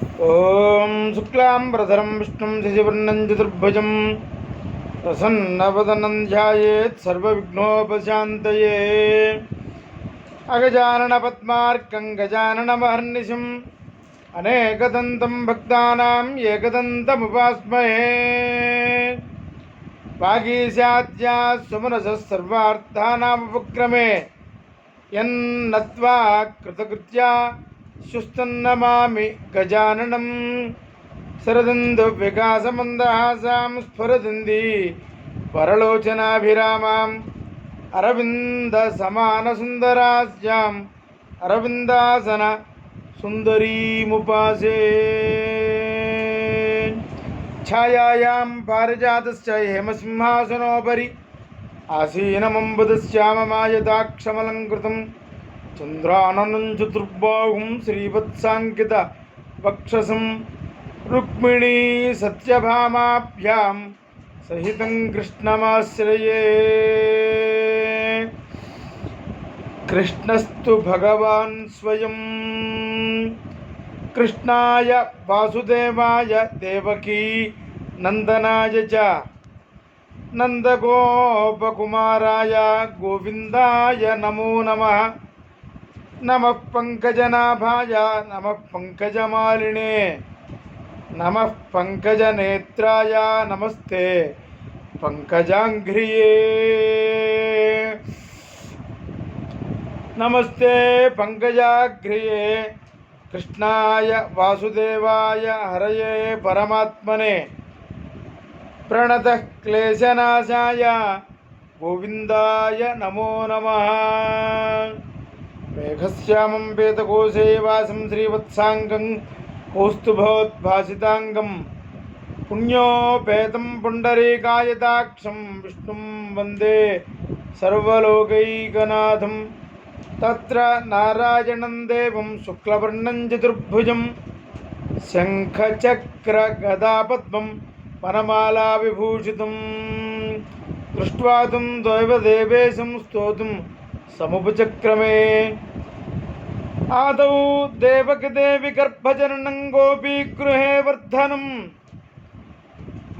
ఓం శుక్లాంబరధరం విష్ణుం శశివర్ణం చతుర్భుజం ప్రసన్నవదనం ధ్యాయేత్ సర్వవిఘ్నోపశాంతయే. అగజానన పద్మార్కం గజాననమహర్నిశం అనేకదంతం భక్తానాం ఏకదంతముపాస్మహే. వాగీశాద్యా సుమనసః సర్వార్థానాముపక్రమే యన్నత్వా కృతకృత్యా సుస్తన్నమామి గజాననం. శరదిందు వికాసమందహాసాం స్ఫురదింది వరలోచనాభిరామాం అరవింద సమాన సుందరాస్యాం అరవిందాసన సుందరీముపాసే. ఛాయాయాం పారిజాతస్య హేమసింహాసనోపరి ఆసీనమంబుదశ్యామమాయతాక్షమలంకృతం చంద్రాననం చతుర్బాహుం శ్రీవత్సాంకిత వక్షసం రుక్మిణీ సత్యభామాభ్యాం సహితం కృష్ణమాశ్రయే. కృష్ణస్తు భగవాన్ స్వయం కృష్ణాయ వాసుదేవాయ దేవకీ నందనాయ చ నందగోపకుమారాయ గోవిందాయ నమో నమః. నమః పంకజనాభాయ నమః పంకజమాలినే నమః పంకజనేత్రాయ నమస్తే పంకజాంఘ్రియే. నమస్తే పంకజాఘ్రియే. కృష్ణాయ వాసుదేవాయ హరయే పరమాత్మనే ప్రణతః క్లేశనాశాయ గోవిందాయ నమో నమః. మేఘశ్యామం పీతకోశే వాసం శ్రీవత్సాంగం కౌస్తుభోద్భాసితాంగం పుణ్యోపేతం పుండరీకాయతాక్షం విష్ణుం వందే సర్వలోకైకనాథం. తత్ర నారాయణం దేవం శుక్లవర్ణం చతుర్భుజం శంఖచక్ర గదాపద్మం వనమాలా విభూషితం దృష్ట్వా తం దైవదేవేశం స్తోతుం సముపచక్రమే. ఆదౌ దేవకి దేవి గర్భజననం గోపీగృహే వర్ధనం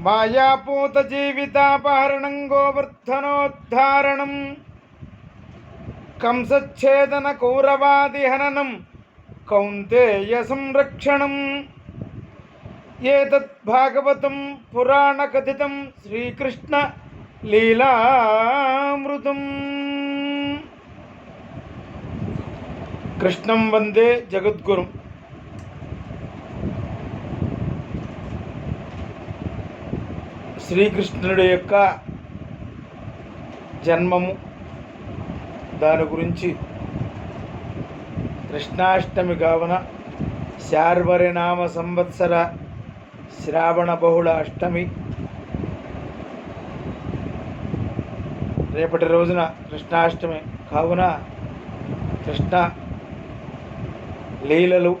మాయాపూత జీవితాపహరణం గోవర్ధనోద్ధారణం కంసచ్ఛేదన కౌరవాదిహననం కౌంతేయ సంరక్షణం. ఏతత్ భాగవతం పురాణకథితం శ్రీకృష్ణ లీలామృతం. కృష్ణం వందే జగద్గురుం. శ్రీకృష్ణుడి యొక్క జన్మము, దాని గురించి కృష్ణాష్టమి కావున శార్వరినామ సంవత్సర శ్రావణ బహుళ అష్టమి రేపటి రోజున కృష్ణాష్టమి కావున కృష్ణ లీలలు,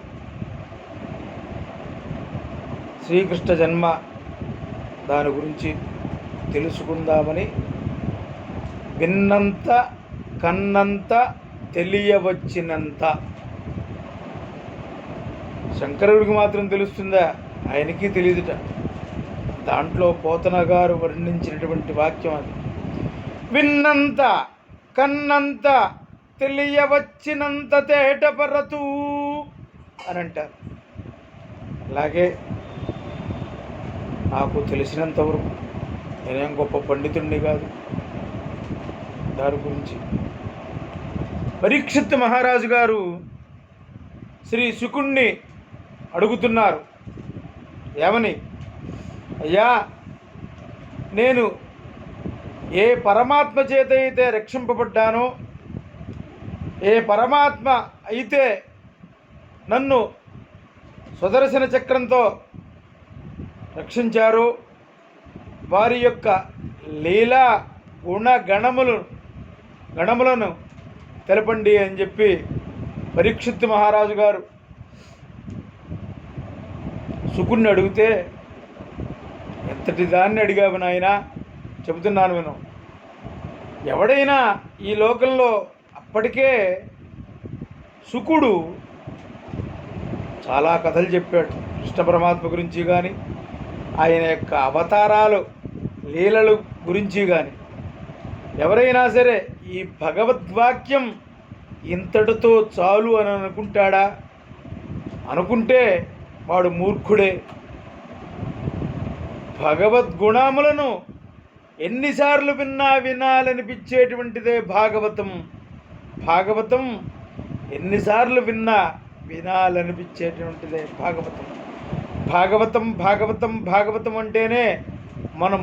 శ్రీకృష్ణ జన్మ దాని గురించి తెలుసుకుందామని విన్నంత కన్నంత తెలియవచ్చినంత. శంకరుడికి మాత్రం తెలుస్తుందా? ఆయనకి తెలియదుట. దాంట్లో పోతన గారు వర్ణించినటువంటి వాక్యం అది. విన్నంత కన్నంత తెలియవచ్చినంత తేటపరతూ అని అంటారు. అలాగే నాకు తెలిసినంతవరకు, నేనేం గొప్ప పండితుడిని కాదు, దాని గురించి పరీక్షిత్ మహారాజు గారు శ్రీ శుకుణ్ణి అడుగుతున్నారు. ఏమని? అయ్యా, నేను ఏ పరమాత్మ చేత అయితే రక్షింపబడ్డానో, ఏ పరమాత్మ అయితే నన్ను సుదర్శన చక్రంతో రక్షించారో వారి యొక్క లీలా గణములను తెలపండి అని చెప్పి పరీక్షిత్ మహారాజు గారు శుకుణ్ణి అడిగితే, ఎంతటి దాన్ని అడిగావు నాయనా, చెబుతున్నాను విను. ఎవడైనా ఈ లోకంలో అప్పటికే శుకుడు చాలా కథలు చెప్పాడు. కృష్ణ పరమాత్మ గురించి కానీ ఆయన యొక్క అవతారాలు లీలలు గురించి కానీ ఎవరైనా సరే ఈ భగవద్వాక్యం ఇంతటితో చాలు అని అనుకుంటాడా? అనుకుంటే వాడు మూర్ఖుడే. భగవద్గుణములను ఎన్నిసార్లు వినాలనిపించేటువంటిదే భాగవతం. భాగవతం ఎన్నిసార్లు వినాలనిపించేటువంటిదే భాగవతం. భాగవతం భాగవతం భాగవతం అంటేనే మనం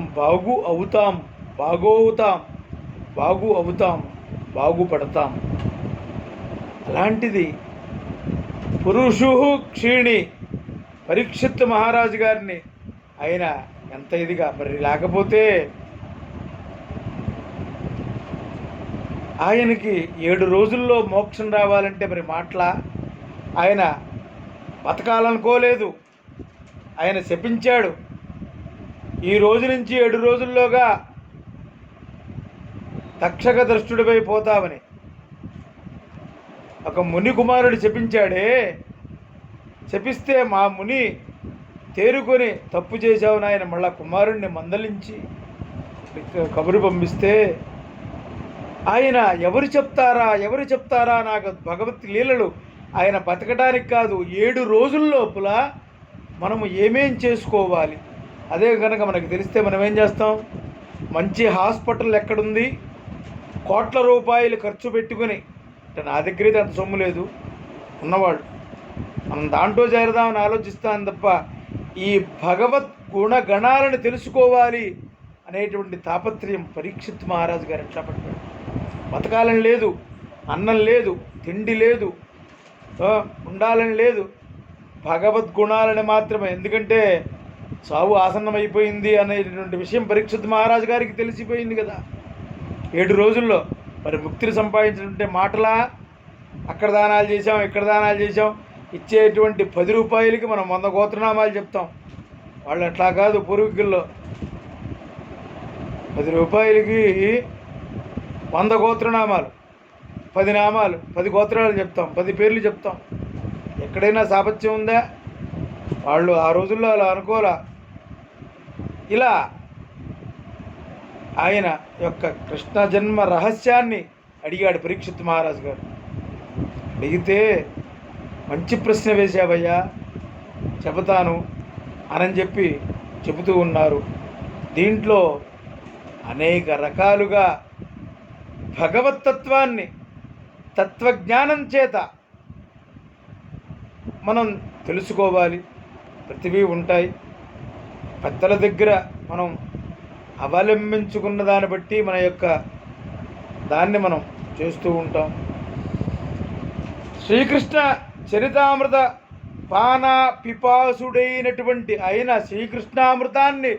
బాగుపడతాం. అలాంటిది పురుషు క్షీణి పరీక్షిత్ మహారాజు గారిని ఆయన ఎంత ఇదిగా మరి లేకపోతే ఆయనకి 7 రోజుల్లో మోక్షం రావాలంటే మరి మాటలా? ఆయన బతకాలనుకోలేదు, ఆయన శపించాడు. ఈ రోజు నుంచి 7 రోజుల్లోగా తక్షక ద్రష్టుడిపై పోతావని ఒక ముని కుమారుడు శపించాడే. శపిస్తే మా ముని తేరుకొని తప్పు చేశావు నాయన మళ్ళా కుమారుడిని మందలించి కబురు పంపిస్తే ఆయన ఎవరు చెప్తారా నాకు భగవత్ లీలలు ఆయన బతకడానికి కాదు 7 రోజుల లోపల మనము ఏమేం చేసుకోవాలి అదే కనుక మనకు తెలిస్తే మనం ఏం చేస్తాం? మంచి హాస్పిటల్ ఎక్కడుంది, కోట్ల రూపాయలు ఖర్చు పెట్టుకుని, అంటే నా దగ్గర అయితే అంత సొమ్ము లేదు ఉన్నవాళ్ళు, మనం దాంట్లో చేరదామని ఆలోచిస్తాను తప్ప ఈ భగవద్ గుణగణాలను తెలుసుకోవాలి అనేటువంటి తాపత్రయం పరీక్షిత్ మహారాజు గారు ఎట్లా పడ్డాడు? బతకాలని లేదు, అన్నం లేదు, తిండి లేదు, ఉండాలని లేదు, భగవద్గుణాలని మాత్రమే. ఎందుకంటే సావు ఆసన్నమైపోయింది అనేటువంటి విషయం పరీక్షిత్ మహారాజు గారికి తెలిసిపోయింది కదా 7 రోజుల్లో. మరి ముక్తిని సంపాదించాలంటే మాటలా? అక్కడ దానాలు చేసాం, ఇక్కడ దానాలు చేసాం, ఇచ్చేటువంటి 10 రూపాయలకి మనం 100 గోత్రనామాలు చెప్తాం. వాళ్ళు అట్లా కాదు. పూర్వీకుల్లో 10 రూపాయలకి 100 గోత్రనామాలు, 10 నామాలు, 10 గోత్రాలు చెప్తాం, 10 పేర్లు చెప్తాం. ఎక్కడైనా సాపత్యం ఉందా? వాళ్ళు ఆ రోజుల్లో అలా అనుకోలా. ఇలా ఆయన యొక్క కృష్ణ జన్మ రహస్యాన్ని అడిగాడు పరీక్షిత్ మహారాజు గారు. అడిగితే మంచి ప్రశ్న వేశావయ్యా, చెబుతాను అని చెప్పి చెబుతూ ఉన్నారు. దీంట్లో అనేక రకాలుగా భగవత్తత్వాన్ని తత్వజ్ఞానం చేత మనం తెలుసుకోవాలి. ప్రతివీ ఉంటాయి. పెద్దల దగ్గర మనం అవలంబించుకున్న దాన్ని బట్టి మన యొక్క దాన్ని మనం చేస్తూ ఉంటాం. శ్రీకృష్ణ చరితామృత పాన పిపాసుడైనటువంటి ఆయన శ్రీకృష్ణామృతాన్ని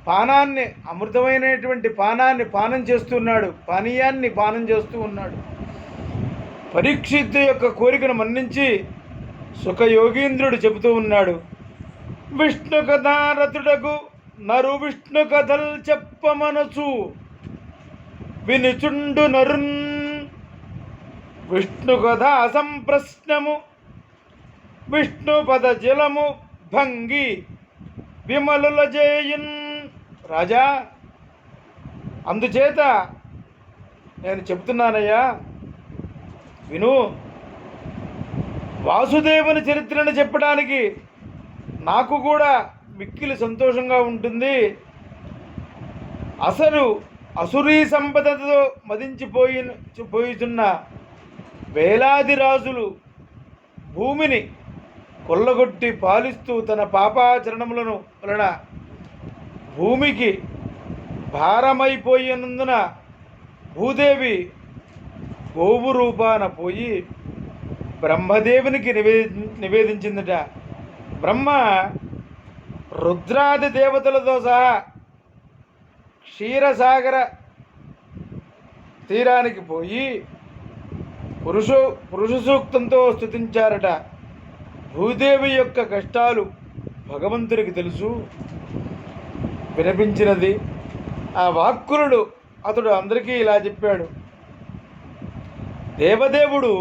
పానాన్ని, అమృతమైనటువంటి పానాన్ని పానం చేస్తున్నాడు, పానీయాన్ని పానం చేస్తూ ఉన్నాడు. పరీక్షిత్తు యొక్క కోరికను మన్నించి సుఖయోగీంద్రుడు చెబుతూ ఉన్నాడు. విష్ణు కథారథుడకు నరు విష్ణు కథలు చెప్పమనసు వినుచుండు నరున్ విష్ణు కథ అసంప్రశ్నము విష్ణు పద జలము భంగి విమలుల జేయున్. రాజా, అందుచేత నేను చెప్తున్నానయ్యా, విను. వాసుదేవుని చరిత్రను చెప్పడానికి నాకు కూడా మిక్కిలి సంతోషంగా ఉంటుంది. అసలు అసురీ సంపదతో మదించిపోయిచున్న వేలాది రాజులు భూమిని కొల్లగొట్టి పాలిస్తూ తన పాపాచరణములను వలన భూమికి భారమైపోయినందున భూదేవి గోవు రూపాన పోయి బ్రహ్మదేవునికి నివేదించిందట. బ్రహ్మ రుద్రాది దేవతలతో సహా క్షీరసాగర తీరానికి పోయి పురుష సూక్తంతో స్తుతించారట. భూదేవి యొక్క కష్టాలు భగవంతునికి తెలుసు, వినిపించినది. ఆ వాక్కులు అతడు అందరికీ ఇలా చెప్పాడు. దేవదేవుడు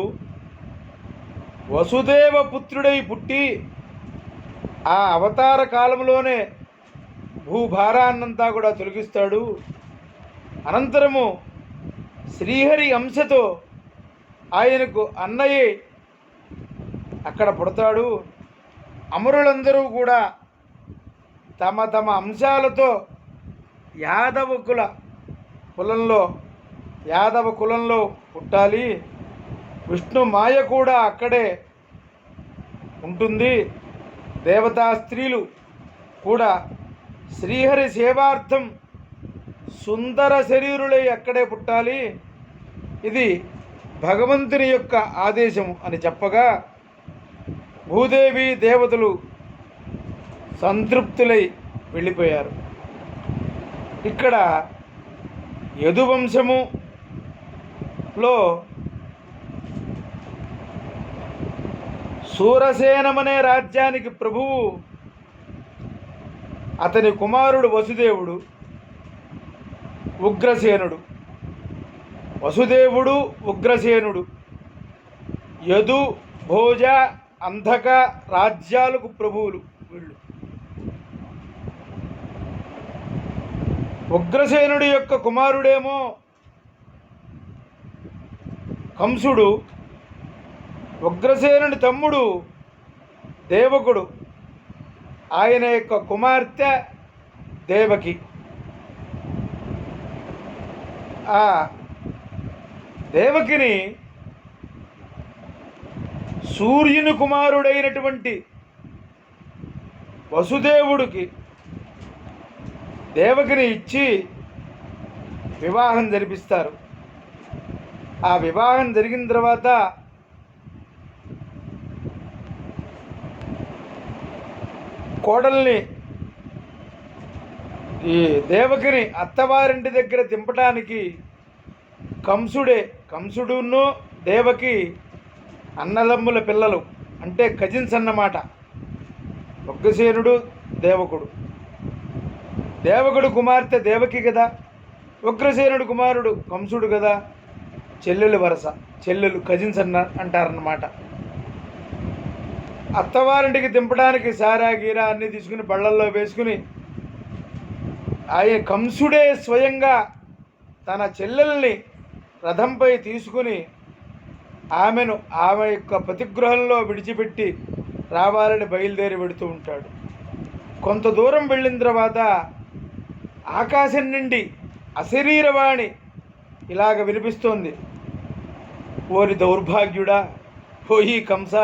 వసుదేవ పుత్రుడై పుట్టి ఆ అవతార కాలంలోనే భూభారాన్నంతా కూడా తొలగిస్తాడు. అనంతరము శ్రీహరి అంశతో ఆయనకు అన్నయ్యే అక్కడ పుడతాడు. అమరులందరూ కూడా తమ తమ అంశాలతో యాదవ కులంలో పుట్టాలి. విష్ణు మాయ కూడా అక్కడే ఉంటుంది. దేవతా స్త్రీలు కూడా శ్రీహరి సేవార్థం సుందర శరీరులై అక్కడే పుట్టాలి. ఇది భగవంతుని యొక్క ఆదేశం అని చెప్పగా భూదేవి దేవతలు సంతృప్తులై వెళ్ళిపోయారు. ఇక్కడ యదువంశములో సూరసేనమనే రాజ్యానికి ప్రభువు అతని కుమారుడు వసుదేవుడు, ఉగ్రసేనుడు. వసుదేవుడు ఉగ్రసేనుడు యదు, భోజ, అంధక రాజ్యాలకు ప్రభువులు వీళ్ళు. ఉగ్రసేనుడి యొక్క కుమారుడేమో కంసుడు, ఉగ్రసేనుడి తమ్ముడు దేవకుడు, ఆయన యొక్క కుమార్తె దేవకి. ఆ దేవకిని సూర్యుని కుమారుడైనటువంటి వసుదేవుడికి దేవకిని ఇచ్చి వివాహం జరిపిస్తారు. ఆ వివాహం జరిగిన తర్వాత కోడల్ని ఈ దేవకిని అత్తవారింటి దగ్గర దింపడానికి కంసుడును దేవకి అన్నదమ్ముల పిల్లలు, అంటే కజిన్స్ అన్నమాట. ఉగ్రసేనుడు దేవకుడు కుమార్తె దేవకి కదా, ఉగ్రసేనుడు కుమారుడు కంసుడు కదా, చెల్లెలు వరస, చెల్లెలు కజిన్స్ అంటారన్నమాట. అత్తవారింటికి దింపడానికి సారా గీరా అన్నీ తీసుకుని బళ్ళల్లో వేసుకుని ఆయన కంసుడే స్వయంగా తన చెల్లెల్ని రథంపై తీసుకుని ఆమె యొక్క ప్రతిగృహంలో విడిచిపెట్టి రావాలని బయలుదేరి పెడుతూ ఉంటాడు. కొంత దూరం వెళ్ళిన తర్వాత ఆకాశం నుండి అశరీరవాణి ఇలాగ వినిపిస్తోంది. ఓరి దౌర్భాగ్యుడా, పోయి కంస,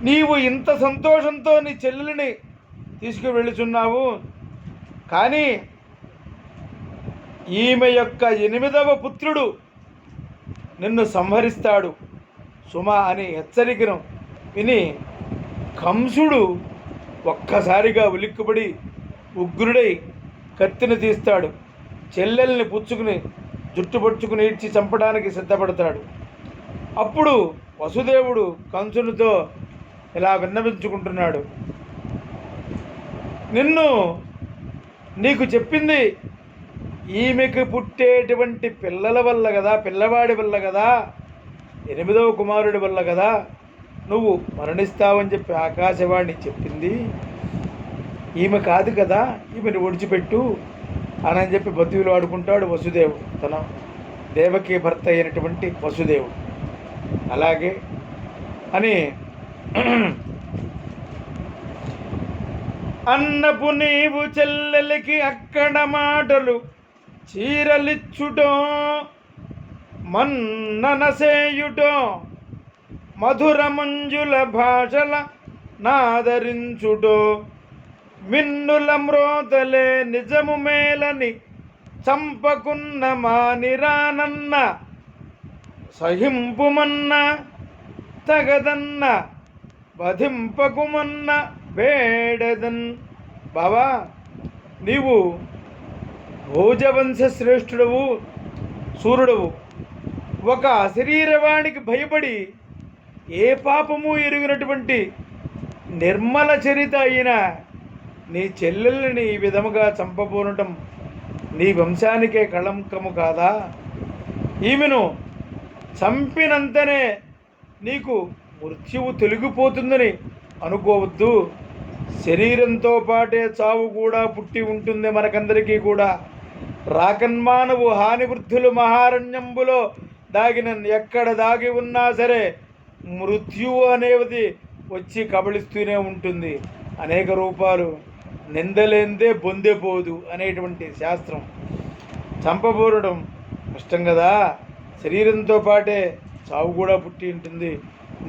నీవు ఇంత సంతోషంతో నీ చెల్లెలిని తీసుకువెళ్ళుచున్నావు, కానీ ఈమె యొక్క 8వ పుత్రుడు నిన్ను సంహరిస్తాడు సుమా అని హెచ్చరికను విని కంసుడు ఒక్కసారిగా ఉలిక్కిపడి ఉగ్రుడై కత్తిని తీస్తాడు. చెల్లెల్ని పుచ్చుకుని జుట్టు పట్టుకుని ఈడ్చి చంపడానికి సిద్ధపడతాడు. అప్పుడు వసుదేవుడు కంసునితో ఇలా విన్నవించుకుంటున్నాడు, నీకు చెప్పింది ఈమెకు పుట్టేటువంటి పిల్లల వల్ల కదా, పిల్లవాడి వల్ల కదా, 8వ కుమారుడి వల్ల కదా నువ్వు మరణిస్తావని చెప్పి ఆకాశవాణి చెప్పింది. ఈమె కాదు కదా, ఈమెను ఒడిచిపెట్టు అని చెప్పి బతువులు ఆడుకుంటాడు వసుదేవుడు, తన దేవకి భర్త అయినటువంటి వసుదేవుడు. అలాగే అని అన్నపు నీవు చెల్లెలికి అక్కడ మాటలు చీరలిచ్చుటో మన్ననసేయుటో మధుర మంజుల భాషల నాదరించుటో మిన్నుల మ్రోతలే నిజము మేలని చంపకున్న మానిరానన్న సహింపుమన్న తగదన్న వధింపకుమన్న వేడదన్. బావా, నీవు భోజవంశ శ్రేష్ఠుడవు, సూర్యుడవు. ఒక అశరీరవాణికి భయపడి ఏ పాపము ఎరిగినటువంటి నిర్మల చరిత అయిన నీ చెల్లెల్ని ఈ విధముగా చంపబోనటం నీ వంశానికే కళంకము కాదా? ఈమెను చంపినంతనే నీకు మృత్యువు తొలగిపోతుందని అనుకోవద్దు. శరీరంతో పాటే చావు కూడా పుట్టి ఉంటుంది మనకందరికీ కూడా. రాకన్మానవు హాని వృద్ధులు మహారణ్యంబులో దాగిన ఎక్కడ దాగి ఉన్నా సరే మృత్యువు అనేది వచ్చి కబళిస్తూనే ఉంటుంది. అనేక రూపాలు. నిందలేందే బొందెపోదు అనేటువంటి శాస్త్రం. చంపబోరడం కష్టం కదా. శరీరంతో పాటే చావు కూడా పుట్టి ఉంటుంది.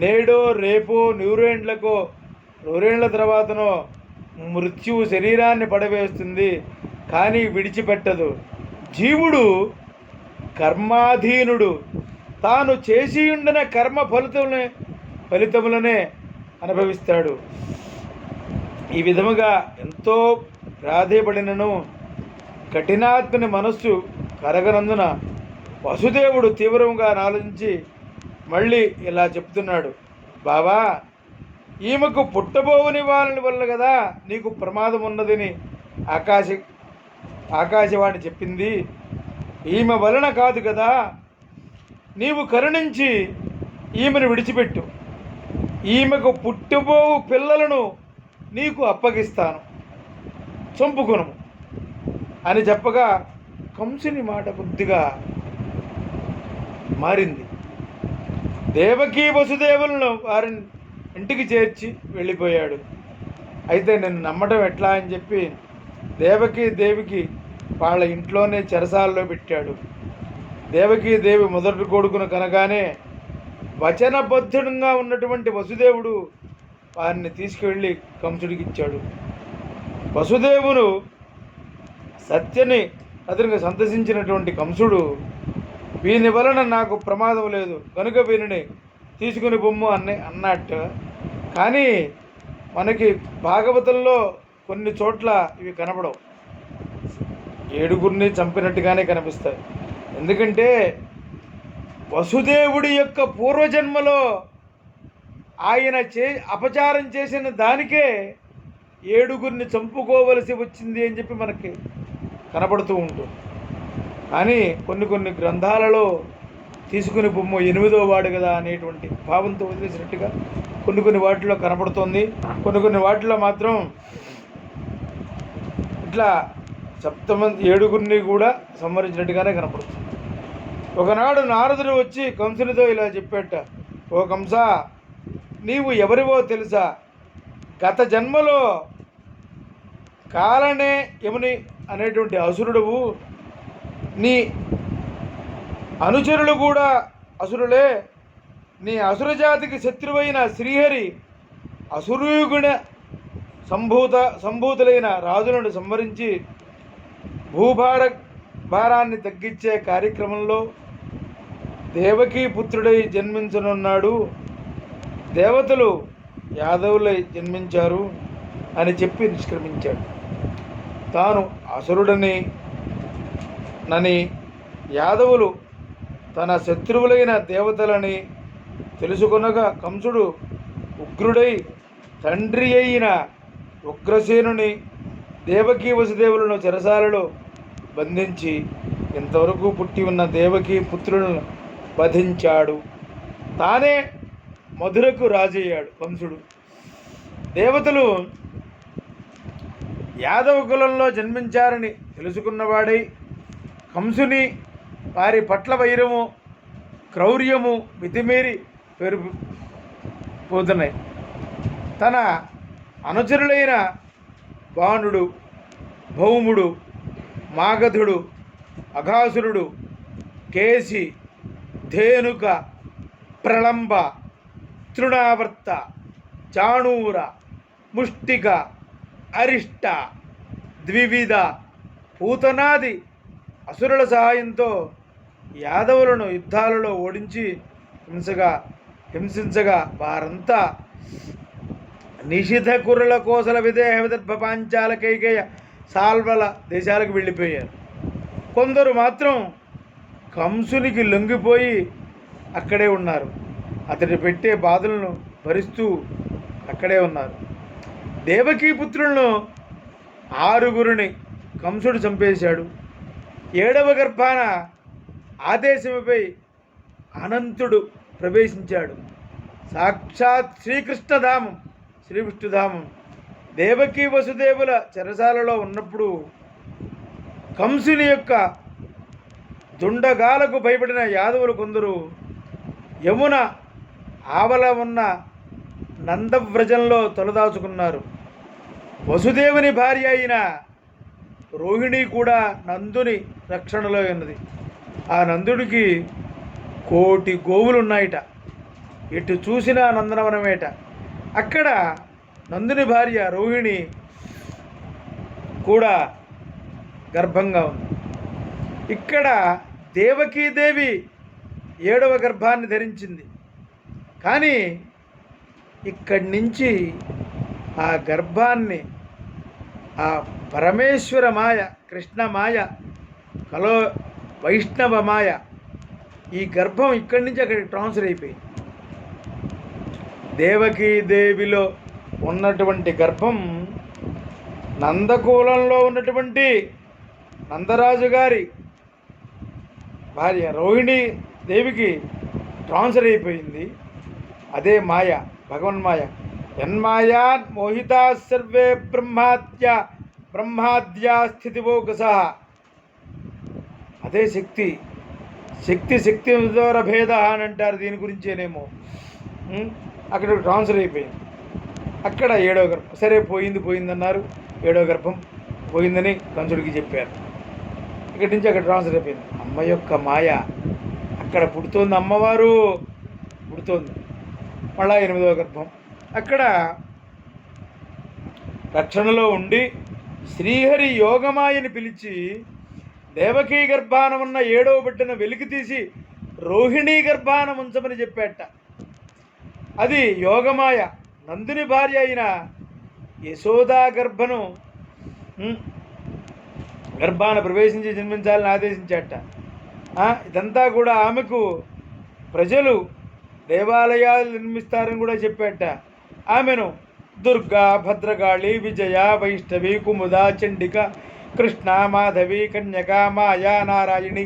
నేడో రేపో నూరేండ్ల తర్వాతనో మృత్యువు శరీరాన్ని పడవేస్తుంది, కానీ విడిచిపెట్టదు. జీవుడు కర్మాధీనుడు. తాను చేసి ఉండిన కర్మ ఫలితములనే అనుభవిస్తాడు. ఈ విధముగా ఎంతో ప్రాధేయపడినను కఠినాత్మని మనస్సు కరగనందున వసుదేవుడు తీవ్రంగా ఆలోచించి మళ్ళీ ఇలా చెప్తున్నాడు. బావా, ఈమెకు పుట్టబోని వాళ్ళని వల్ల కదా నీకు ప్రమాదం ఉన్నదని ఆకాశవాణి చెప్పింది. ఈమె వలన కాదు కదా. నీవు కరుణించి ఈమెను విడిచిపెట్టు. ఈమెకు పుట్టబోవు పిల్లలను నీకు అప్పగిస్తాను, చంపుకొను అని చెప్పగా కంసుని మాట కొద్దిగా మారింది. దేవకీ వసుదేవులను వారిని ఇంటికి చేర్చి వెళ్ళిపోయాడు. అయితే నేను నమ్మటం ఎట్లా అని చెప్పి దేవికి వాళ్ళ ఇంట్లోనే చెరసాలలో పెట్టాడు. దేవి మొదటి కొడుకును కనగానే వచనబద్ధుడుగా ఉన్నటువంటి వసుదేవుడు వారిని తీసుకువెళ్ళి కంసుడికి ఇచ్చాడు. వసుదేవుడు సత్యని అతనికి సంతసించినటువంటి కంసుడు, వీని వలన నాకు ప్రమాదం లేదు కనుక వీనిని తీసుకుని బొమ్ము అన్నట్టు. కానీ మనకి భాగవతంలో కొన్ని చోట్ల ఇవి కనపడవు. 7 చంపినట్టుగానే కనిపిస్తాయి. ఎందుకంటే వసుదేవుడి యొక్క పూర్వజన్మలో ఆయన అపచారం చేసిన దానికే 7 చంపుకోవలసి వచ్చింది అని చెప్పి మనకి కనపడుతూ ఉంటుంది. కానీ కొన్ని గ్రంథాలలో తీసుకుని బొమ్మ 8వ వాడు కదా అనేటువంటి భావంతో వదిలేసినట్టుగా కొన్ని వాటిలో కనపడుతుంది. కొన్ని వాటిలో మాత్రం ఇట్లా 7 కూడా సంహరించినట్టుగానే కనపడుతుంది. ఒకనాడు నారదుడు వచ్చి కంసునితో ఇలా చెప్పేట, ఓ కంస, నీవు ఎవరివో తెలుసా? గత జన్మలో కాలనే యముని అనేటువంటి అసురుడువు. నీ అనుచరులు కూడా అసురులే. నీ అసురజాతికి శత్రువైన శ్రీహరి అసురుగుణ సంభూతులైన రాజులను సంహరించి భారాన్ని తగ్గించే కార్యక్రమంలో దేవకీ పుత్రుడై జన్మించనున్నాడు. దేవతలు యాదవులై జన్మించారు అని చెప్పి నిష్క్రమించాడు. తాను అసురుడని యాదవులు తన శత్రువులైన దేవతలని తెలుసుకొనగా కంసుడు ఉగ్రుడై తండ్రి అయిన ఉగ్రసేనుని దేవకీ వసుదేవులను చెరసాలలో బంధించి ఇంతవరకు పుట్టి ఉన్న దేవకీ పుత్రులను వధించాడు. తానే మధురకు రాజయ్యాడు కంసుడు. దేవతలు యాదవ కులంలో జన్మించారని తెలుసుకున్నవాడై కంసుని వారి పట్ల వైరము క్రౌర్యము మితిమీరి పోతున్నాయి. తన అనుచరులైన బాణుడు, భౌముడు, మాగధుడు, అఘాసురుడు, కేసి, ధేనుక, ప్రళంబ, తృణావర్త, చాణూర, ముష్టిక, అరిష్ట, ద్వివిధ, పూతనాది అసురుల సహాయంతో యాదవులను యుద్ధాలలో ఓడించి హింసించగా వారంతా నిషిధ కుర్రల కోసల విదేహ విదర్భ పాంచాల కైకేయ సాల్వల దేశాలకు వెళ్ళిపోయారు. కొందరు మాత్రం కంసునికి లొంగిపోయి అక్కడే ఉన్నారు. అతడి పెట్టే బాధలను భరిస్తూ అక్కడే ఉన్నారు. దేవకీ పుత్రులను 6 కంసుడు చంపేశాడు. 7వ గర్భాన ఆదేశముపై అనంతుడు ప్రవేశించాడు. సాక్షాత్ శ్రీకృష్ణధామం శ్రీ విష్ణుధామం. దేవకీ వసుదేవుల చెరసాలలో ఉన్నప్పుడు కంసుని యొక్క దుండగాలకు భయపడిన యాదవులు కొందరు యమున ఆవల ఉన్న నందవ్రజంలో తలదాచుకున్నారు. వసుదేవుని భార్య అయిన రోహిణి కూడా నందుని రక్షణలో ఉన్నది. ఆ నందుడికి 1,000,000 గోవులున్నాయిట. ఎటు చూసినా నందనవనమేట. అక్కడ నందుని భార్య రోహిణి కూడా గర్భంగా ఉంది. ఇక్కడ దేవకీదేవి 7వ గర్భాన్ని ధరించింది. కానీ ఇక్కడి నుంచి ఆ గర్భాన్ని ఆ పరమేశ్వర మాయ, కృష్ణ మాయ, కలో వైష్ణవ మాయ, ఈ గర్భం ఇక్కడి నుంచి అక్కడికి ట్రాన్స్ఫర్ అయిపోయింది. దేవకీదేవిలో ఉన్నటువంటి గర్భం నందకూలంలో ఉన్నటువంటి నందరాజు గారి భార్య రోహిణి దేవికి ట్రాన్స్ఫర్ అయిపోయింది. అదే మాయ, భగవన్మాయ. యన్మాయా మోహితా సర్వే బ్రహ్మాద్యా స్థితివోకస. అదే శక్తి. శక్తి ద్వారా భేద అని అంటారు. దీని గురించేనేమో అక్కడ ట్రాన్స్ఫర్ అయిపోయింది. అక్కడ 7వ గర్భం. సరే పోయిందన్నారు. 7వ గర్భం పోయిందని కంసుడికి చెప్పారు. ఇక్కడి నుంచి అక్కడ ట్రాన్స్ఫర్ అయిపోయింది. అమ్మ యొక్క మాయ అక్కడ పుడుతోంది. అమ్మవారు పుడుతోంది. మళ్ళా 8వ గర్భం. అక్కడ రక్షణలో ఉండి శ్రీహరి యోగమాయని పిలిచి దేవకీ గర్భాన ఉన్న 7వ బిడ్డను వెలికి తీసి రోహిణీ గర్భాన ఉంచమని చెప్పాట. అది యోగమాయ నందుని భార్య అయిన యశోదా గర్భాన ప్రవేశించి జన్మించాలని ఆదేశించాట. ఇదంతా కూడా ఆమెకు ప్రజలు దేవాలయాలు నిర్మిస్తారని కూడా చెప్పాట. ఆమెను దుర్గా, భద్రకాళి, విజయ, వైష్ణవి, కుముద, చండిక, కృష్ణ, మాధవి, కన్యక, మాయా, నారాయణి,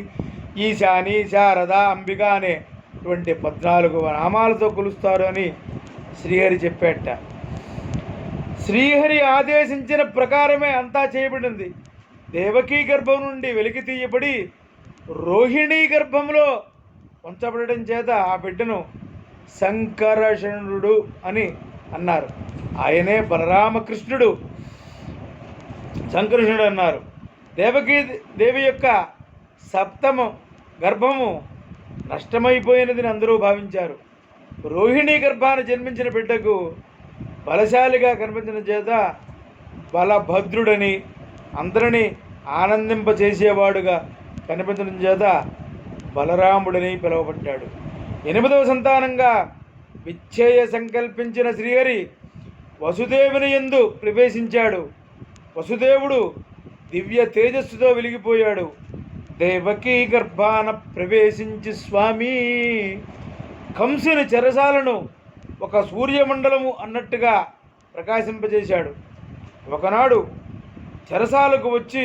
ఈశాని, శారద, అంబిక అనేటువంటి 14 నామాలతో కొలుస్తారు అని శ్రీహరి చెప్పాట. శ్రీహరి ఆదేశించిన ప్రకారమే అంతా చేయబడింది. దేవకీ గర్భం నుండి వెలికి తీయబడి రోహిణీ గర్భంలో ఉంచబడడం చేత ఆ బిడ్డను సంకర్షణుడు అని అన్నారు. ఆయనే బలరామకృష్ణుడు సంకర్షణుడు అన్నారు. దేవకీ దేవి యొక్క 7వ గర్భము నష్టమైపోయినదని అందరూ భావించారు. రోహిణీ గర్భాన జన్మించిన బిడ్డకు బలశాలిగా కనిపించిన చేత బలభద్రుడని, అందరినీ ఆనందింపచేసేవాడుగా కనిపించడం చేత బలరాముడని పిలువబడ్డాడు. 8వ సంతానంగా విచ్ఛేయ సంకల్పించిన శ్రీహరి వసుదేవుని యందు ప్రవేశించాడు. వసుదేవుడు దివ్య తేజస్సుతో వెలిగిపోయాడు. దేవకీ గర్భాన ప్రవేశించి స్వామి కంసుని చెరసాలను ఒక సూర్యమండలము అన్నట్టుగా ప్రకాశింపజేశాడు. ఒకనాడు చెరసాలకు వచ్చి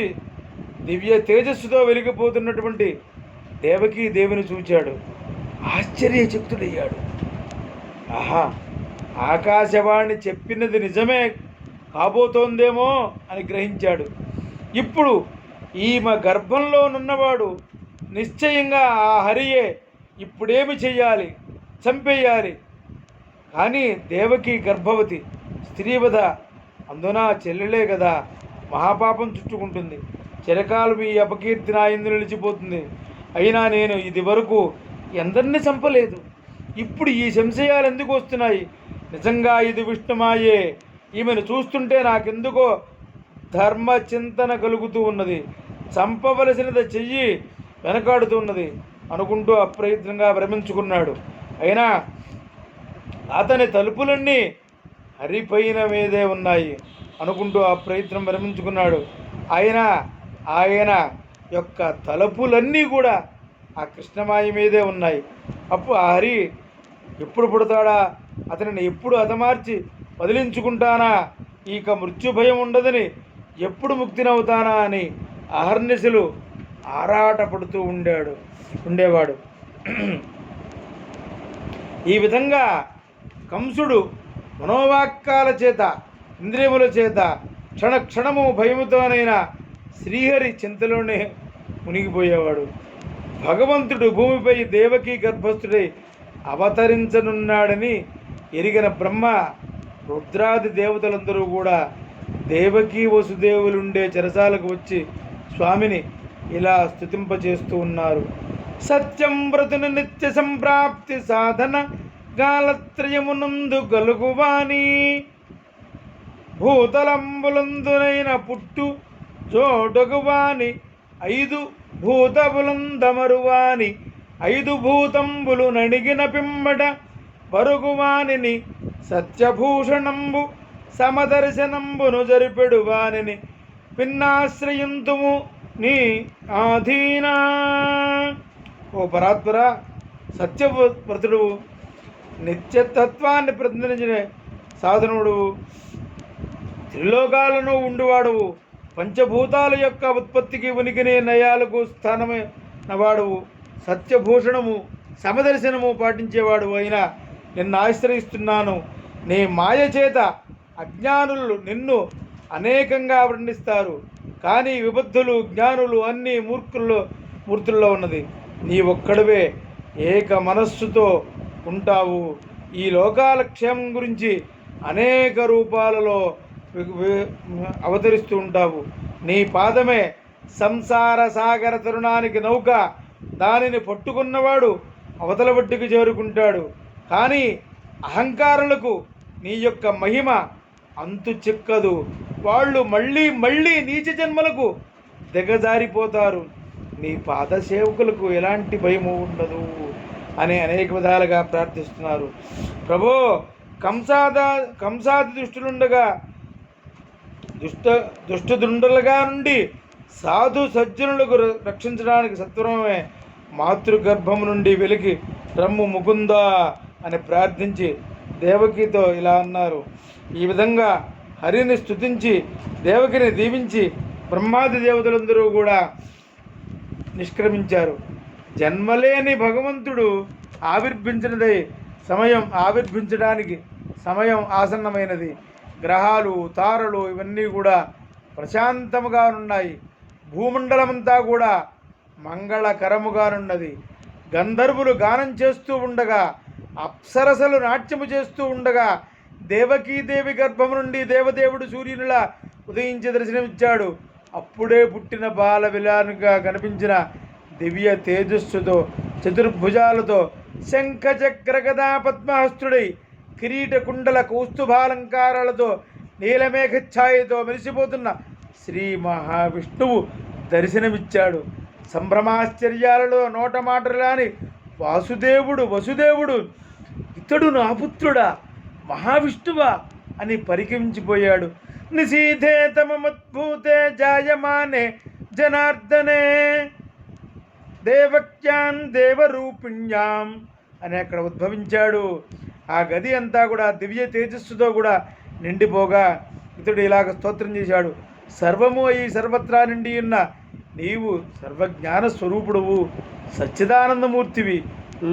దివ్య తేజస్సుతో వెలిగిపోతున్నటువంటి దేవకీ దేవిని చూచాడు. ఆశ్చర్యచకితుడయ్యాడు. ఆహా, ఆకాశవాణి చెప్పినది నిజమే కాబోతోందేమో అని గ్రహించాడు. ఇప్పుడు ఈమె గర్భంలో నున్నవాడు నిశ్చయంగా ఆ హరియే. ఇప్పుడేమి చెయ్యాలి? చంపేయాలి. కానీ దేవకి గర్భవతి, స్త్రీవధ, అందున చెల్లెలే కదా, మహాపాపం చుట్టుకుంటుంది. చిరకాలం ఈ అపకీర్తి నా యందు నిలిచిపోతుంది. అయినా నేను ఇది వరకు ఎందరిని చంపలేదు. ఇప్పుడు ఈ సంశయాలు ఎందుకు వస్తున్నాయి? నిజంగా ఇది విష్ణుమాయే. ఈమెను చూస్తుంటే నాకెందుకో ధర్మచింతన కలుగుతూ ఉన్నది. చంపవలసినది చెయ్యి వెనకాడుతూ ఉన్నది అనుకుంటూ అప్రయత్నంగా భ్రమించుకున్నాడు. అయినా అతని తలుపులన్నీ హరిపైన మీదే ఉన్నాయి అనుకుంటూ ఆ ప్రయత్నం విరమించుకున్నాడు. ఆయన యొక్క తలుపులన్నీ కూడా ఆ కృష్ణమాయ మీదే ఉన్నాయి. అప్పుడు ఆ హరి ఎప్పుడు పుడతాడా, అతనిని ఎప్పుడు హతమార్చి వదిలించుకుంటానా, ఇక మృత్యుభయం ఉండదని, ఎప్పుడు ముక్తినవుతానా అని అహర్నిశలు ఆరాటపడుతూ ఉండేవాడు. ఈ విధంగా కంసుడు మనోవాక్కాల చేత ఇంద్రియముల చేత క్షణక్షణము భయముతోనైనా శ్రీహరి చింతలోనే మునిగిపోయేవాడు. భగవంతుడు భూమిపై దేవకీ గర్భస్థుడై అవతరించనున్నాడని ఎరిగిన బ్రహ్మ రుద్రాది దేవతలందరూ కూడా దేవకీ వసుదేవులుండే చెరసాలకు వచ్చి స్వామిని ఇలా స్తుతింపచేస్తూ ఉన్నారు. సత్యం వ్రతుని నిత్య సంప్రాప్తి సాధన గాలత్రయమునందు గలుగువాని భూతలంబులందునైన పుట్టు చోటగువాని 5 భూతములందమరువాని 5 భూతంబులు నడిగిన పిమ్మట పరుగువానిని సత్యభూషణంబు సమదర్శనంబును జరిపెడు వానిని పిన్నాశ్రయంతుము నీ ఆధీనా. ఓ పరాత్పర, సత్యవ్రతుడు, నిత్యతత్వాన్ని ప్రతినిధించిన సాధనుడు, త్రిలోకాలను ఉండువాడువు, పంచభూతాల యొక్క ఉత్పత్తికి ఉనికిని నయాలకు స్థానమైన వాడువు, సత్యభూషణము సమదర్శనము పాటించేవాడు అయినా నిన్ను ఆశ్రయిస్తున్నాను. నీ మాయ చేత అజ్ఞానులు నిన్ను అనేకంగా వర్ణిస్తారు, కానీ విబద్ధులు జ్ఞానులు అన్ని మూర్తుల్లో ఉన్నది. నీ ఒక్కడివే ఏక మనస్సుతో ఉంటావు. ఈ లోకాల క్షేమం గురించి అనేక రూపాలలో అవతరిస్తూ ఉంటావు. నీ పాదమే సంసార సాగర తరుణానికి నౌక. దానిని పట్టుకున్నవాడు అవతల ఒడ్డుకు చేరుకుంటాడు. కానీ అహంకారులకు నీ యొక్క మహిమ అంతు చిక్కదు. వాళ్ళు మళ్ళీ మళ్ళీ నీచ జన్మలకు దిగజారిపోతారు. నీ పాద సేవకులకు ఎలాంటి భయము ఉండదు అని అనేక విధాలుగా ప్రార్థిస్తున్నారు. ప్రభో, కంసాది దుష్టులుండగా దుష్టదుండలుగా నుండి సాధు సజ్జనులకు రక్షించడానికి సత్వరమే మాతృగర్భము నుండి వెలికి రమ్ము ముకుందా అని ప్రార్థించి దేవకితో ఇలా అన్నారు. ఈ విధంగా హరిని స్తుతించి దేవకిని దీవించి బ్రహ్మాది దేవతలందరూ కూడా నిష్క్రమించారు. జన్మలేని భగవంతుడు ఆవిర్భించడానికి సమయం ఆసన్నమైనది. గ్రహాలు, తారలు ఇవన్నీ కూడా ప్రశాంతముగా ఉన్నాయి. భూమండలమంతా కూడా మంగళకరముగానున్నది. గంధర్వులు గానం చేస్తూ ఉండగా, అప్సరసలు నాట్యము చేస్తూ ఉండగా, దేవకీదేవి గర్భం నుండి దేవదేవుడు సూర్యునిలా ఉదయించి దర్శనమిచ్చాడు. అప్పుడే పుట్టిన బాల విలానుగా కనిపించిన దివ్య తేజస్సుతో, చతుర్భుజాలతో, శంఖ చక్ర గదా పద్మహస్తుడై, కిరీట కుండల కౌస్తుభాలంకారాలతో, నీలమేఘఛాయతో మెరిసిపోతున్న శ్రీ మహావిష్ణువు దర్శనమిచ్చాడు. సంభ్రమాశ్చర్యాలలో నోటమాటలాని వసుదేవుడు ఇతడు నా పుత్రుడా, మహావిష్ణువా అని పరికించిపోయాడు. నిశీధే తమద్భూతే జాయమానే జనార్దనే దేవక్యాన్ దేవరూపిణ్యాం అని అక్కడ ఉద్భవించాడు. ఆ గది అంతా కూడా దివ్య తేజస్సుతో కూడా నిండిపోగా ఇతడు ఇలాగ స్తోత్రం చేశాడు. సర్వము అయి సర్వత్రా నిండి ఉన్న నీవు సర్వజ్ఞాన స్వరూపుడువు, సచ్చిదానందమూర్తివి.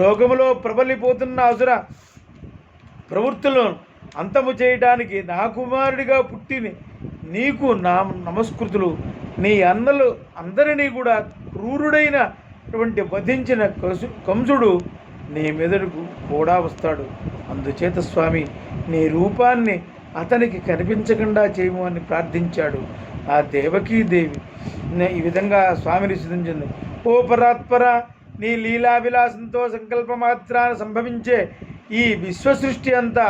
లోకములో ప్రబలిపోతున్న అసుర ప్రవృత్తులను అంతము చేయటానికి నా కుమారుడిగా పుట్టి నీకు నా నమస్కృతులు. నీ అన్నలు అందరినీ కూడా క్రూరుడైనటువంటి వధించిన కంసుడు నీ మెదడుకు కూడా వస్తాడు. అందుచేత స్వామి, నీ రూపాన్ని అతనికి కనిపించకుండా చేయము అని ప్రార్థించాడు ఆ దేవకీదేవి. ఈ విధంగా స్వామిని స్తుతించింది. ఓ పరాత్పర, నీ లీలా విలాసంతో సంకల్పమాత్రాన సంభవించే ఈ విశ్వసృష్టి అంతా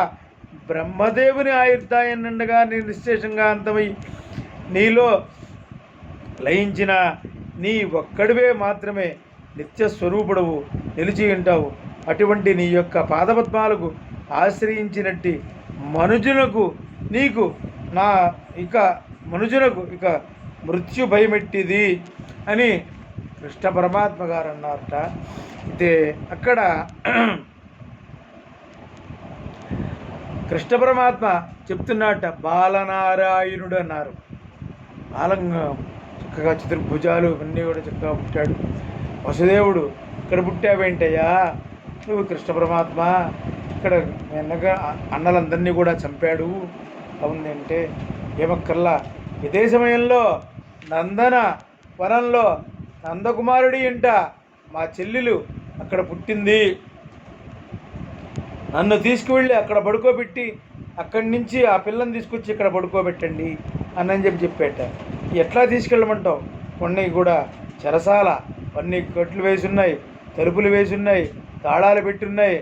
బ్రహ్మదేవుని ఆయుర్దాయనండగా నీ నిశ్శేషంగా అంతమై నీలో లయించిన నీ ఒక్కడివే మాత్రమే నిత్యస్వరూపుడవు నిలిచి ఉంటావు. అటువంటి నీ యొక్క పాదపద్మాలకు ఆశ్రయించినట్టి మనుజునకు ఇక మృత్యు భయమెట్టిది అని కృష్ణ పరమాత్మ గారు అన్నారట. అయితే అక్కడ కృష్ణ పరమాత్మ చెప్తున్నట్ట, బాలనారాయణుడు అన్నారు. బాలంగా చక్కగా చతుర్భుజాలు ఇవన్నీ కూడా చక్కగా పుట్టాడు. వసుదేవుడు, ఇక్కడ పుట్టావేంటయ్యా నువ్వు? కృష్ణ పరమాత్మ ఇక్కడ మెన్నగా అన్నలందరినీ కూడా చంపాడు. అవును అంటే ఏమక్కర్లా. ఇదే సమయంలో నందన వనంలో నందకుమారుడి ఇంట మా చెల్లెలు అక్కడ పుట్టింది. నన్ను తీసుకువెళ్ళి అక్కడ పడుకోబెట్టి అక్కడి నుంచి ఆ పిల్లని తీసుకొచ్చి ఇక్కడ పడుకోబెట్టండి అని చెప్పేట. ఎట్లా తీసుకెళ్ళమంటావు? కొన్ని కూడా చెరసాల, కొన్ని కట్లు వేసి ఉన్నాయి, తలుపులు వేసి ఉన్నాయి, తాళాలు పెట్టున్నాయి,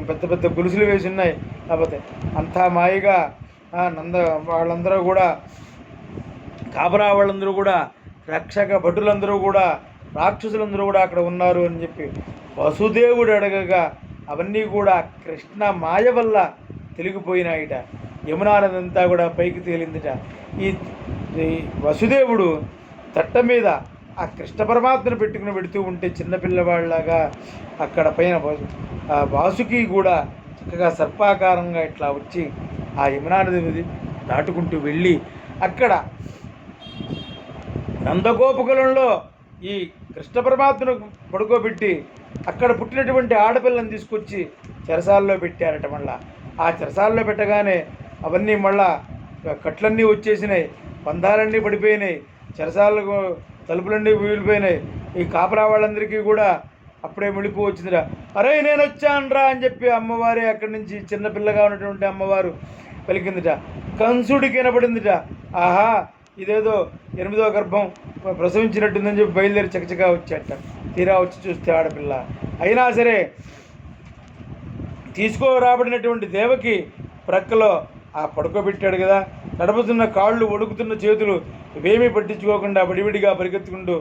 పెద్ద పెద్ద గొలుసులు వేసి ఉన్నాయి. కాకపోతే అంతా మాయగా వాళ్ళందరూ కూడా కాపరా వాళ్ళందరూ కూడా రక్షక భటులందరూ కూడా రాక్షసులందరూ కూడా అక్కడ ఉన్నారు అని చెప్పి వసుదేవుడు అడగగా అవన్నీ కూడా కృష్ణ మాయ వల్ల తెలిగిపోయినాయిట. యమునా నదంతా కూడా పైకి తేలిందిట. ఈ వసుదేవుడు తట్ట మీద ఆ కృష్ణ పరమాత్మను పెట్టుకుని పెడుతూ ఉంటే చిన్నపిల్లవాళ్ళలాగా అక్కడ పైన వాసుకి కూడా చక్కగా సర్పాకారంగా ఇట్లా వచ్చి ఆ యమునా నది దాటుకుంటూ వెళ్ళి అక్కడ నందగోపకులంలో ఈ కృష్ణ పరమాత్మను పడుకోబెట్టి అక్కడ పుట్టినటువంటి ఆడపిల్లని తీసుకొచ్చి చెరసాల్లో పెట్టారట. మళ్ళా ఆ చెరసాల్లో పెట్టగానే అవన్నీ మళ్ళా కట్లన్నీ వచ్చేసినాయి, బంధాలన్నీ పడిపోయినాయి, చెరసాలకు తలుపులన్నీ వీలిపోయినాయి. ఈ కాపరా వాళ్ళందరికీ కూడా అప్పుడే మెళుకు వచ్చిందిరా. అరే నేను వచ్చానురా అని చెప్పి అమ్మవారి అక్కడి నుంచి చిన్నపిల్లగా ఉన్నటువంటి అమ్మవారు పలికిందిట. కంసుడికి వినపడిందిట. ఆహా ఇదేదో 8వ గర్భం ప్రసవించినట్టుందని చెప్పి బయలుదేరి చకచకా వచ్చాట. తీరా వచ్చి చూస్తే ఆడపిల్ల. అయినా సరే తీసుకురాబడినటువంటి దేవకి ప్రక్కలో ఆ పడుకోబెట్టాడు కదా, నడుపుతున్న కాళ్ళు, వణుకుతున్న చేతులు ఇవేమీ పట్టించుకోకుండా బడిబిడిగా పరిగెత్తుకుంటూ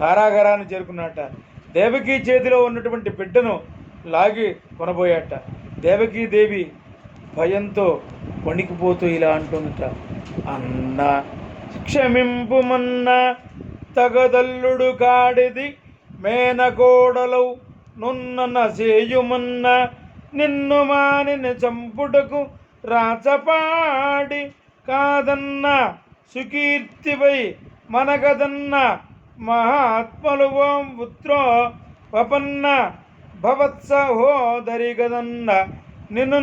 కారాగారాన్ని చేరుకున్నట్ట. దేవకీ చేతిలో ఉన్నటువంటి బిడ్డను లాగి కొనబోయాట. దేవకీదేవి భయంతో వణికిపోతూ ఇలా అంటుందట. అన్న క్షమింపుమన్న తగదల్లుడు కాడిది మేనకోడలవు నున్న సేయుమన్న నిన్ను మానిన చంపుటకు రాచపాడి కాదన్న సుకీర్తివై మనగదన్న మహాత్మలు ఓం పుత్రో వపన్న భవత్సహోదరిగదన్న నిన్ను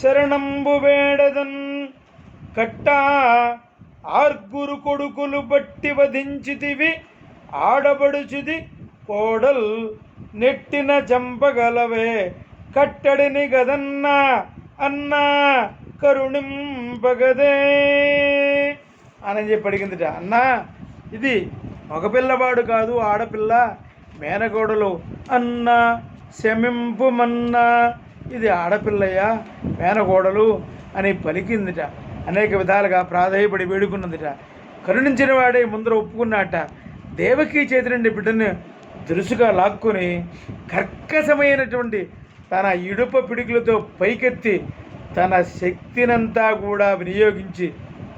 శరణంబు వేడదన్ కట్టా ఆర్గురు కొడుకులు బట్టి వధించితివి ఆడబడుచుది కోడల్ నెట్టిన చంపగలవే కట్టడిని గదన్నా అన్నా కరుణింపగదే అని చెప్పి అడిగిందిట. అన్నా ఇది మగపిల్లవాడు కాదు, ఆడపిల్ల, మేనకోడలు అన్నా శమింపుమన్నా, ఇది ఆడపిల్లయ్యా, మేనకోడలు అని పలికిందిట. అనేక విధాలుగా ప్రాధేయపడి వేడుకున్నదిట. కరుణించిన వాడే ముందర ఒప్పుకున్నట. దేవకీ చేతి నుండి బిడ్డను దురుసుగా లాక్కొని కర్కశమైనటువంటి తన ఇడుప పిడుగులతో పైకెత్తి తన శక్తినంతా కూడా వినియోగించి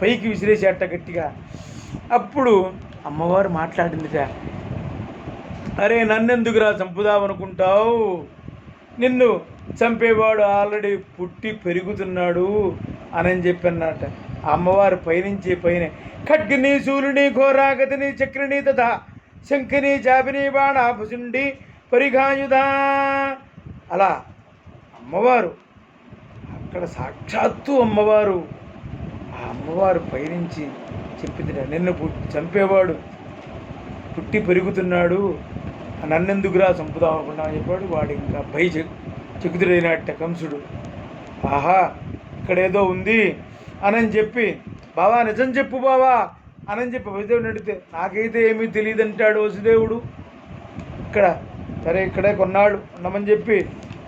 పైకి విసిరేసేట గట్టిగా. అప్పుడు అమ్మవారు మాట్లాడిందిట. అరే నన్నెందుకురా చంపుదామనుకుంటావు? నిన్ను చంపేవాడు ఆల్రెడీ పుట్టి పెరుగుతున్నాడు అని చెప్పన్నట. అమ్మవారు పైనుంచి పైన ఖడ్గిని శూలిని ఘోరాగతిని చక్రిని తథా శంఖిని చాపిని బాణాభుసుండి పరిఘాయుధా, అలా అమ్మవారు అక్కడ సాక్షాత్తు అమ్మవారు ఆ అమ్మవారు పైనుంచి చెప్పిందిట. నిన్ను చంపేవాడు పుట్టి పెరుగుతున్నాడు, నన్నెందుకురా చంపుదాం అనుకున్నా చెప్పాడు. వాడు ఇంకా చెక్కుతుడైనట్ట కంసుడు. ఆహా ఇక్కడేదో ఉంది అని చెప్పి, బావా నిజం చెప్పు బావా అని చెప్పి వసుదేవుని అడిగితే నాకైతే ఏమీ తెలియదు అంటాడు వసుదేవుడు. ఇక్కడ సరే ఇక్కడే కొన్నాళ్ళు ఉన్నామని చెప్పి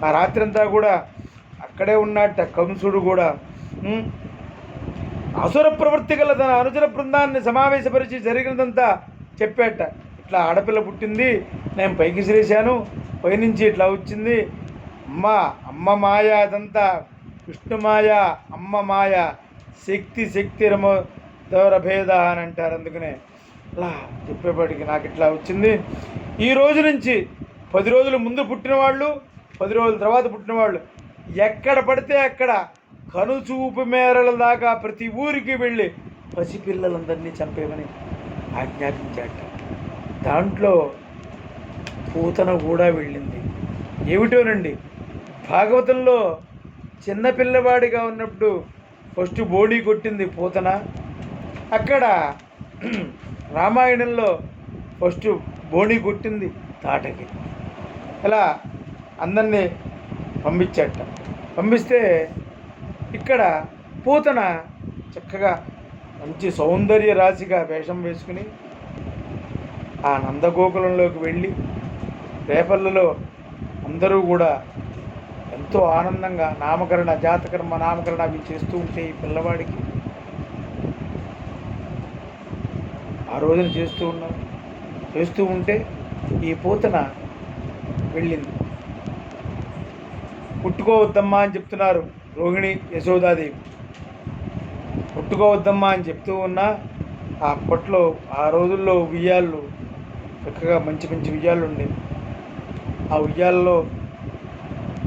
ఆ రాత్రి అంతా కూడా అక్కడే ఉన్నట్ట. కంసుడు కూడా అసుర ప్రవృత్తి గల తన అనుచర బృందాన్ని సమావేశపరిచి జరిగినదంతా చెప్పాట. ఇట్లా ఆడపిల్ల పుట్టింది, నేను పైకి సిరేశాను, పైనుంచి ఇట్లా వచ్చింది, అమ్మ మాయ, అదంతా విష్ణుమాయ, అమ్మ మాయ, శక్తి రమోదరభేద అని అంటారు. అందుకనే అలా చెప్పేపాటికి నాకు ఇట్లా వచ్చింది. ఈ రోజు నుంచి 10 రోజుల ముందు పుట్టినవాళ్ళు, 10 రోజుల తర్వాత పుట్టినవాళ్ళు ఎక్కడ పడితే అక్కడ కనుచూపు మేరల దాకా ప్రతి ఊరికి వెళ్ళి పసిపిల్లలందరినీ చంపేమని ఆజ్ఞాపించాట. దాంట్లో పూతన కూడా వెళ్ళింది. ఏమిటోనండి, భాగవతంలో చిన్నపిల్లవాడిగా ఉన్నప్పుడు ఫస్ట్ బోడీ కొట్టింది పూతన. అక్కడ రామాయణంలో ఫస్ట్ బోణి కొట్టింది తాటకి. ఇలా అందరినీ పంపిస్తే ఇక్కడ పూతన చక్కగా మంచి సౌందర్య రాశిగా వేషం వేసుకుని ఆ నందగోకులంలోకి వెళ్ళి రేపల్లలో అందరూ కూడా ఎంతో ఆనందంగా నామకరణ జాతకర్మ నామకరణ అవి చేస్తూ ఉంటే ఈ పిల్లవాడికి ఆ రోజున చేస్తూ ఉంటే ఈ పూతన వెళ్ళింది. పుట్టుకోవద్దమ్మా అని చెప్తున్నారు రోహిణి యశోదాదేవి. పుట్టుకోవద్దమ్మా అని చెప్తూ ఉన్నా అప్పట్లో ఆ రోజుల్లో ఉయ్యాళ్ళు చక్కగా మంచి మంచి ఉయ్యాళ్ళు ఉండేవి. ఆ ఉయ్యాల్లో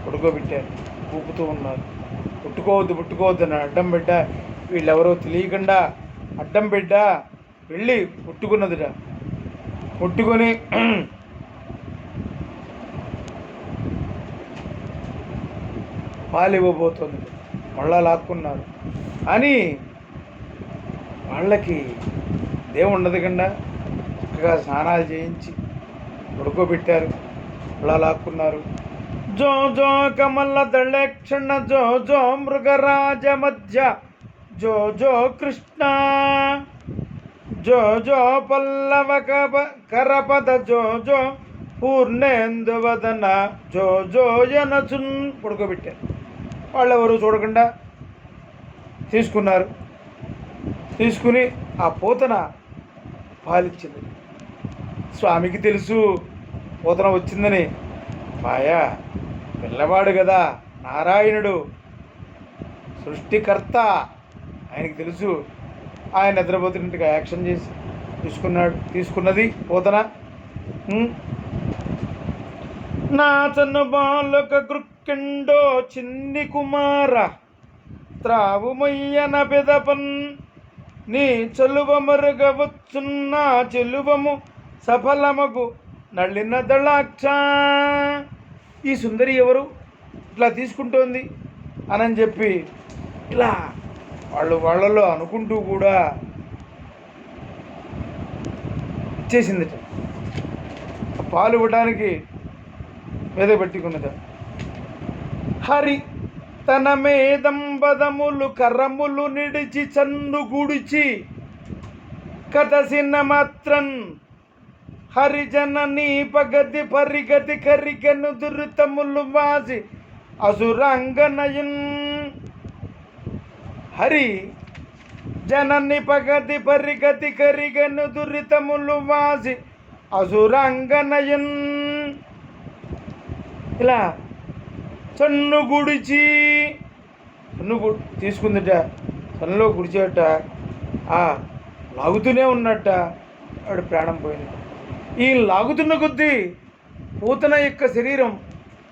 పడుకోబెట్టారు, ఊపుతూ ఉన్నారు. పుట్టుకోవద్దు అని అడ్డం బిడ్డ, వీళ్ళెవరో తెలియకుండా అడ్డం బిడ్డ వెళ్ళి పుట్టుకున్నదిట. పుట్టుకొని పాలు ఇవ్వబోతుంది, మళ్ళా లాక్కున్నారు అని వాళ్ళకి దేవుడు ఉండదు కన్నా చక్కగా స్నానాలు చేయించి పడుకోబెట్టారు, మళ్ళా లాక్కున్నారు. జో జో కమల దళక్షణ జో జో మృగరాజ మధ్య జో జో కృష్ణ జో జో పల్లవ కరపద జో జో పూర్ణేందువదన జో జో యనచున్ పడుకోబెట్టారు. వాళ్ళెవరు చూడకుండా తీసుకుని ఆ పూతన పాలిచ్చింది. స్వామికి తెలుసు పూతన వచ్చిందని. మాయా పిల్లవాడు కదా, నారాయణుడు సృష్టికర్త, ఆయనకి తెలుసు. ఆయన నిద్రపోతున్నట్టుగా యాక్షన్ చేసి తీసుకున్నది పూతన. నా చన్ను బాలక గృక్కిండో చిన్ని కుమార త్రావుమయ్యన పెదపన్ నీ చెలువ మరుగవచ్చున్న చెలువము సఫలమగు నళ్ళిన దళాక్ష. ఈ సుందరి ఎవరు ఇట్లా తీసుకుంటోంది అని చెప్పి ఇలా వాళ్ళలో అనుకుంటూ కూడా ఇచ్చేసిందిట. పాలు ఇవ్వడానికి మీద పెట్టుకున్నద. హరి తన మేదంబదములు కర్రములు నిడిచి చన్ను గుడిచి కథసిన మాత్రన్ హరిజననీ పగతి పరిగతి కరిగను దురితములు వాసి అసురాంగనయన్. హరి జనని పగతి పరిగతి కరిగను దురితములు వాసి అసురాంగనయన్. ఇలా చన్ను గుడిచి తీసుకుందిట, చన్నులో గుడిచేట. లాగుతూనే ఉన్నట్ట ఆవిడ ప్రాణం పోయింది. ఈ లాగుతున్న కొద్దీ పూతన యొక్క శరీరం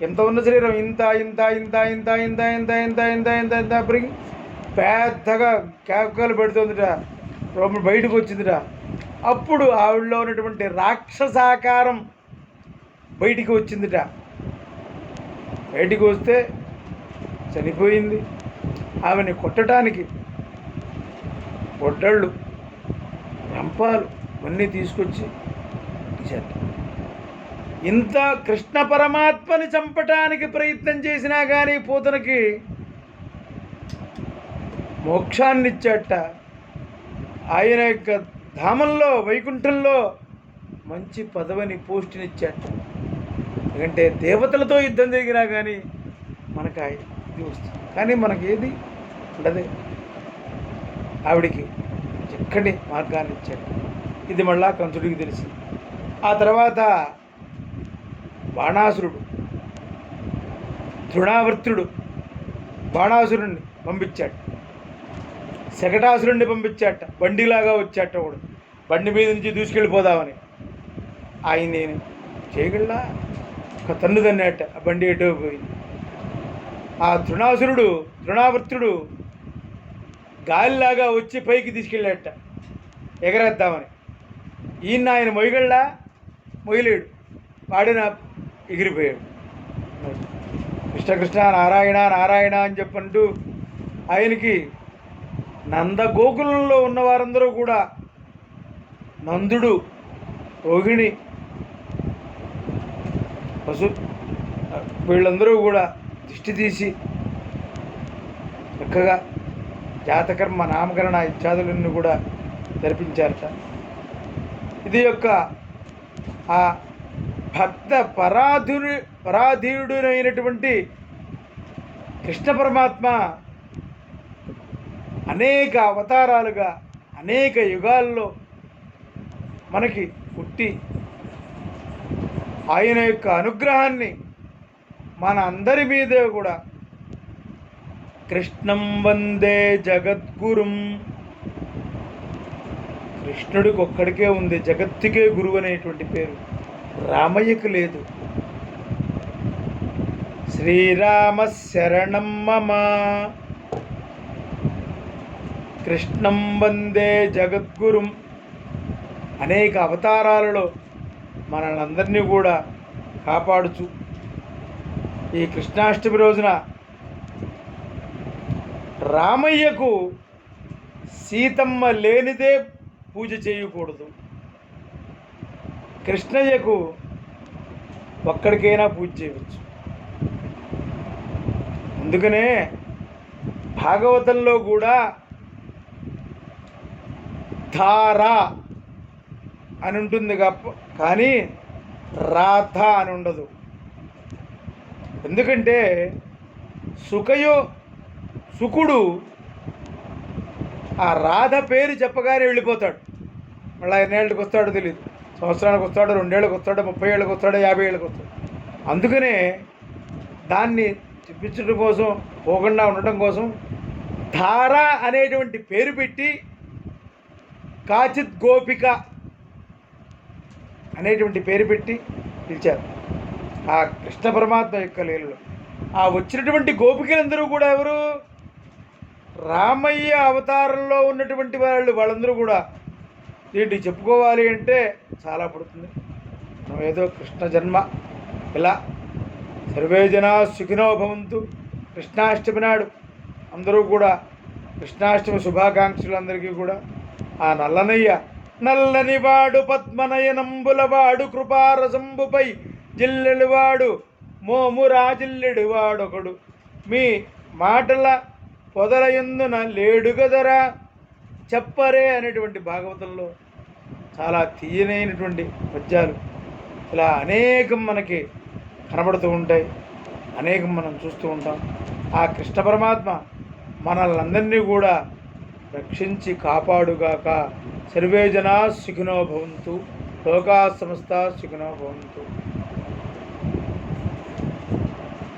ఎంత ఉన్న శరీరం ఇంత ఇంత ఇంత ఇంత ఇంత ఇంత ఇంత ఇంత ఇంత ఇంత పెరిగి పెద్దగా కేకలు పెడుతుందిట. బయటకు వచ్చిందిట. అప్పుడు ఆవిడలో ఉన్నటువంటి రాక్షసాకారం బయటికి వచ్చిందిట. బయటికి వస్తే చనిపోయింది. ఆమెని కొట్టడానికి గొడ్డళ్ళు రంపాలు ఇవన్నీ తీసుకొచ్చి ఇంత కృష్ణ పరమాత్మని చంపటానికి ప్రయత్నం చేసినా కానీ పూతనకి మోక్షాన్ని ఇచ్చాట. ఆయన యొక్క ధామంలో వైకుంఠంలో మంచి పదవిని పోస్టునిచ్చాట. ఎందుకంటే దేవతలతో యుద్ధం జరిగినా కానీ మనకు ఇది వస్తుంది, కానీ మనకి ఏది ఉండదే. ఆవిడికి చక్కటి మార్గాన్ని ఇచ్చాడు. ఇది మళ్ళా కంసుడికి తెలిసింది. ఆ తర్వాత బాణాసురుడు తృణావర్తుడు బాణాసురుణ్ణి పంపించాడు, శకటాసురుణ్ణి పంపించాట. బండిలాగా వచ్చాట వాడు, బండి మీద నుంచి దూసుకెళ్ళిపోదామని. ఆయన నేను చేయగలలా ఒక తన్ను తన్నట్ట, ఆ బండి ఎటో పోయింది. ఆ తృణావర్తుడు గాలిలాగా వచ్చి పైకి తీసుకెళ్ళాట ఎగరేద్దామని. ఈయన ఆయన మొయ్యగళ్ళా మొయ్యలేడు, వాడిన ఎగిరిపోయాడు. కృష్ణ కృష్ణ నారాయణ నారాయణ అని చెప్పంటూ ఆయనకి నందగోకులంలో ఉన్న వారందరూ కూడా నందుడు, రోహిణి, పశు వీళ్ళందరూ కూడా దిష్టి తీసి చక్కగా జాతకర్మ నామకరణ ఇత్యాదులన్నీ కూడా జరిపించారట. ఇది యొక్క ఆ భక్త పరాధీయుడైనటువంటి కృష్ణ పరమాత్మ అనేక అవతారాలుగా అనేక యుగాల్లో మనకి పుట్టి ఆయన యొక్క అనుగ్రహాన్ని మన అందరి మీద కూడా కృష్ణం వందే జగద్గురుం. కృష్ణుడికి ఒక్కడికే ఉంది జగత్తుకే గురువు అనేటువంటి పేరు, రామయ్యకు లేదు. శ్రీరామ శరణం మమ, కృష్ణం వందే జగద్గురుం. అనేక అవతారాలలో మనల్ని కూడా కాపాడుచు ఈ కృష్ణాష్టమి రోజున రామయ్యకు సీతమ్మ లేనిదే పూజ చేయకూడదు, కృష్ణయ్యకు ఒక్కడికైనా పూజ చేయవచ్చు. అందుకనే భాగవతంలో కూడా ధార అని ఉంటుంది కానీ రాధ అని ఉండదు. ఎందుకంటే సుకుడు ఆ రాధ పేరు చెప్పగానే వెళ్ళిపోతాడు. మళ్ళీ ఎన్నేళ్ళకి వస్తాడో తెలియదు, సంవత్సరానికి వస్తాడో, 2 ఏళ్ళకి వస్తాడో, 30 ఏళ్ళకి వస్తాడో, 50 ఏళ్ళకి వస్తాడు. అందుకనే దాన్ని చూపించడం కోసం, పోకుండా ఉండటం కోసం ధార అనేటువంటి పేరు పెట్టి కాచిత్ గోపిక అనేటువంటి పేరు పెట్టి పిలిచారు ఆ కృష్ణ పరమాత్మ యొక్క లీలలో. ఆ వచ్చినటువంటి గోపికలందరూ కూడా ఎవరు? రామయ్య అవతారంలో ఉన్నటువంటి వాళ్ళందరూ కూడా. దీంట్లో చెప్పుకోవాలి అంటే చాలా పడుతుంది. మనం ఏదో కృష్ణ జన్మ ఇలా సర్వే జనా సుఖినో భవంతు. కృష్ణాష్టమి నాడు అందరూ కూడా కృష్ణాష్టమి శుభాకాంక్షలందరికీ కూడా ఆ నల్లని వాడు పద్మనయనంబులవాడు కృపారసంబుపై జిల్లెడువాడు మోము రాజిల్లెడువాడొకడు మీ మాటల పొదలయందున లేడు గదరా చెప్పరే అనేటువంటి భాగవతంలో చాలా తీయనైనటువంటి పద్యాలు ఇలా అనేకం మనకి కనబడుతూ ఉంటాయి, అనేకం మనం చూస్తూ ఉంటాం. ఆ కృష్ణ పరమాత్మ మనల్నందరినీ కూడా రక్షించి కాపాడుగాక. సర్వే జనా సుఖినో భవంతు, లోకా సమస్త సుఖినో భవంతు.